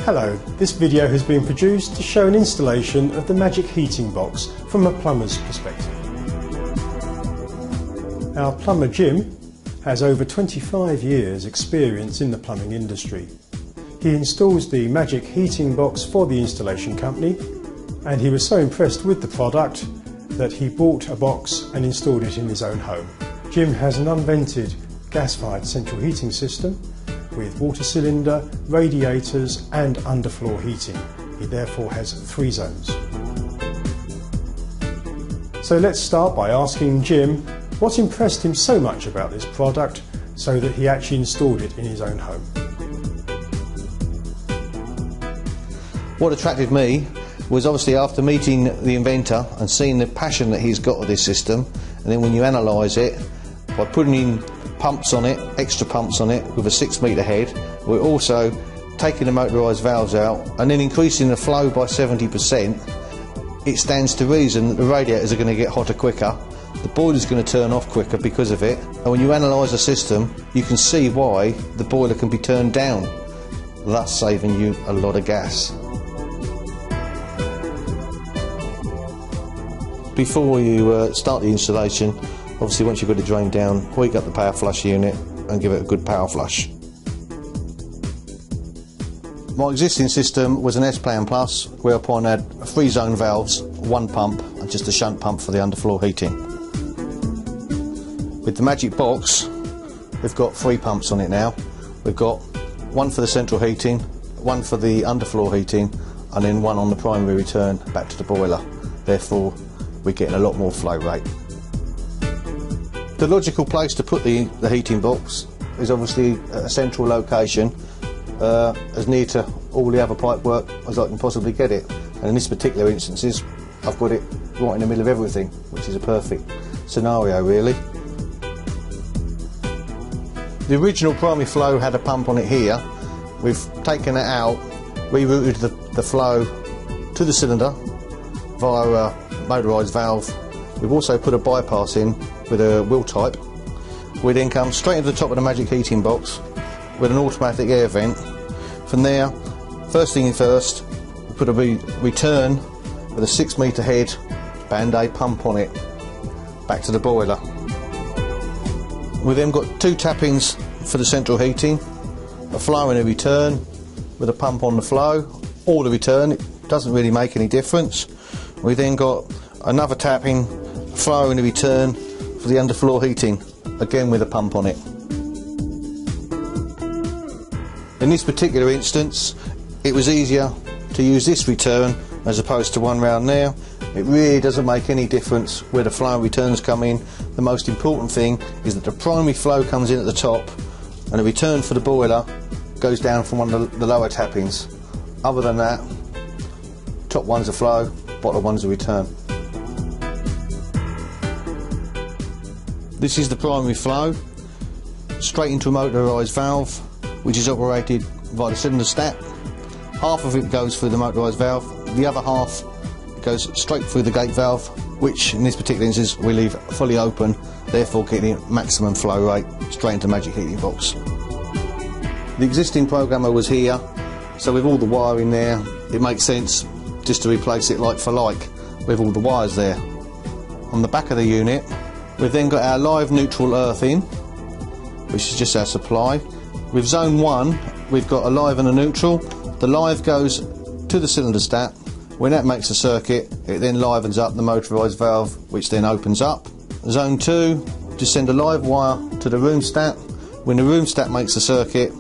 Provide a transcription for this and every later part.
Hello, this video has been produced to show an installation of the Magic heating box from a plumber's perspective. Our plumber Jim has over 25 years experience in the plumbing industry. He installs the Magic heating box for the installation company, and he was so impressed with the product that he bought a box and installed it in his own home. Jim has an unvented gas-fired central heating system with water cylinder, radiators and underfloor heating. He therefore has 3 zones. So let's start by asking Jim what impressed him so much about this product so that he actually installed it in his own home. What attracted me was obviously after meeting the inventor and seeing the passion that he's got with this system, and then when you analyse it, by putting in pumps on it, extra pumps on it with a 6-metre head, we're also taking the motorised valves out and then increasing the flow by 70%. It stands to reason that the radiators are going to get hotter quicker, the boiler's going to turn off quicker because of it, and when you analyse the system you can see why the boiler can be turned down, thus saving you a lot of gas. Before you start the installation, obviously once you've got it drained down, hoik up the power flush unit and give it a good power flush. My existing system was an S-Plan Plus, whereupon I had 3 zone valves, 1 pump and just a shunt pump for the underfloor heating. With the Magic box, we've got 3 pumps on it now. We've got 1 for the central heating, 1 for the underfloor heating, and then 1 on the primary return back to the boiler. Therefore, we're getting a lot more flow rate. The logical place to put the heating box is obviously a central location, as near to all the other pipe work as I can possibly get it. And in this particular instance, I've got it right in the middle of everything, which is a perfect scenario really. The original primary flow had a pump on it here. We've taken it out, rerouted the flow to the cylinder via a motorised valve. We've also put a bypass in with a wheel type. We then come straight into the top of the Magic heating box with an automatic air vent. From there, first thing first, we put a return with a 6-metre head Band-Aid pump on it back to the boiler. We've then got 2 tappings for the central heating, a flow and a return with a pump on the flow or the return, it doesn't really make any difference. We then got another tapping, flow and a return for the underfloor heating, again with a pump on it. In this particular instance, it was easier to use this return as opposed to one round there. It really doesn't make any difference where the flow and returns come in. The most important thing is that the primary flow comes in at the top and the return for the boiler goes down from one of the lower tappings. Other than that, top one's a flow, bottom one's a return. This is the primary flow, straight into a motorised valve, which is operated via the cylinder stat. Half of it goes through the motorised valve, the other half goes straight through the gate valve, which in this particular instance we leave fully open, therefore getting maximum flow rate straight into the Magic heating box. The existing programmer was here, so with all the wiring there, it makes sense just to replace it like for like with all the wires there. On the back of the unit, we've then got our live neutral earthing, which is just our supply. With zone 1, we've got a live and a neutral. The live goes to the cylinder stat. When that makes a circuit, it then livens up the motorised valve, which then opens up. Zone 2, just send a live wire to the room stat. When the room stat makes a circuit,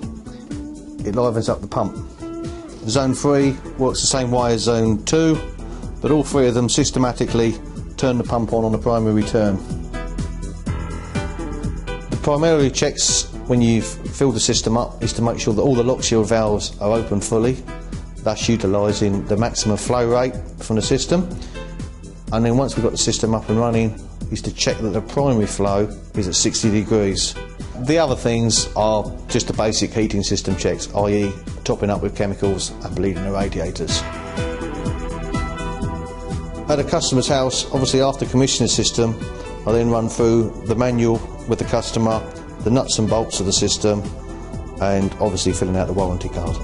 it livens up the pump. Zone 3 works the same way as zone 2, but all 3 of them systematically turn the pump on the primary return. The primary checks when you've filled the system up is to make sure that all the lock shield valves are open fully, thus utilising the maximum flow rate from the system. And then once we've got the system up and running, is to check that the primary flow is at 60 degrees. The other things are just the basic heating system checks, i.e. topping up with chemicals and bleeding the radiators. At a customer's house, obviously after commissioning the system, I then run through the manual with the customer, the nuts and bolts of the system, and obviously filling out the warranty card.